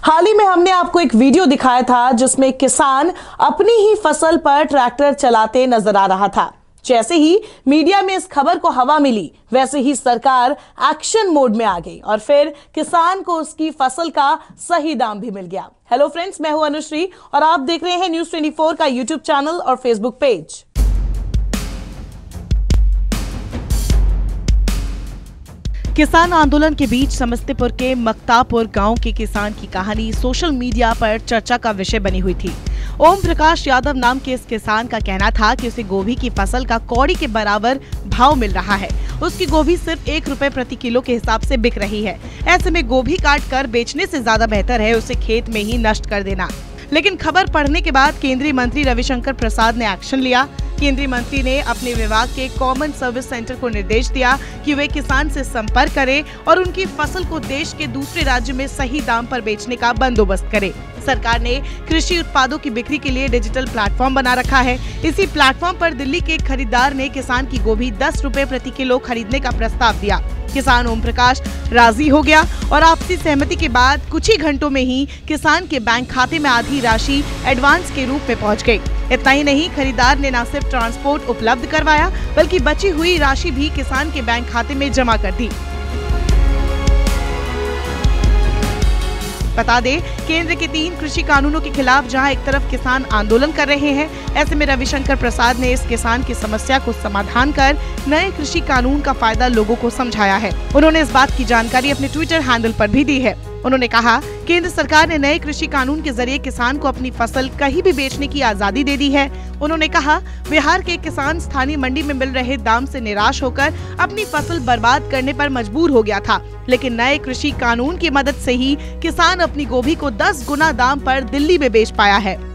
हाल ही में हमने आपको एक वीडियो दिखाया था जिसमें किसान अपनी ही फसल पर ट्रैक्टर चलाते नजर आ रहा था। जैसे ही मीडिया में इस खबर को हवा मिली, वैसे ही सरकार एक्शन मोड में आ गई और फिर किसान को उसकी फसल का सही दाम भी मिल गया। हेलो फ्रेंड्स, मैं हूं अनुश्री और आप देख रहे हैं न्यूज़ 24 का यूट्यूब चैनल और फेसबुक पेज। किसान आंदोलन के बीच समस्तीपुर के मक्तापुर गांव के किसान की कहानी सोशल मीडिया पर चर्चा का विषय बनी हुई थी। ओम प्रकाश यादव नाम के इस किसान का कहना था कि उसे गोभी की फसल का कौड़ी के बराबर भाव मिल रहा है। उसकी गोभी सिर्फ 1 रुपए प्रति किलो के हिसाब से बिक रही है। ऐसे में गोभी काट कर बेचने से ज्यादा बेहतर है उसे खेत में ही नष्ट कर देना। लेकिन खबर पढ़ने के बाद केंद्रीय मंत्री रविशंकर प्रसाद ने एक्शन लिया। केंद्रीय मंत्री ने अपने विभाग के कॉमन सर्विस सेंटर को निर्देश दिया कि वे किसान से संपर्क करें और उनकी फसल को देश के दूसरे राज्य में सही दाम पर बेचने का बंदोबस्त करें। सरकार ने कृषि उत्पादों की बिक्री के लिए डिजिटल प्लेटफॉर्म बना रखा है। इसी प्लेटफॉर्म पर दिल्ली के एक खरीदार ने किसान की गोभी 10 रुपए प्रति किलो खरीदने का प्रस्ताव दिया। किसान ओम प्रकाश राजी हो गया और आपसी सहमति के बाद कुछ ही घंटों में ही किसान के बैंक खाते में आधी राशि एडवांस के रूप में पहुंच गई। इतना ही नहीं, खरीदार ने न सिर्फ ट्रांसपोर्ट उपलब्ध करवाया बल्कि बची हुई राशि भी किसान के बैंक खाते में जमा कर दी। बता दें, केंद्र के 3 कृषि कानूनों के खिलाफ जहां एक तरफ किसान आंदोलन कर रहे हैं, ऐसे में रविशंकर प्रसाद ने इस किसान की समस्या को समाधान कर नए कृषि कानून का फायदा लोगों को समझाया है। उन्होंने इस बात की जानकारी अपने ट्विटर हैंडल पर भी दी है। उन्होंने कहा, केंद्र सरकार ने नए कृषि कानून के जरिए किसान को अपनी फसल कहीं भी बेचने की आजादी दे दी है। उन्होंने कहा, बिहार के किसान स्थानीय मंडी में मिल रहे दाम से निराश होकर अपनी फसल बर्बाद करने पर मजबूर हो गया था, लेकिन नए कृषि कानून की मदद से ही किसान अपनी गोभी को 10 गुना दाम पर दिल्ली में बेच पाया है।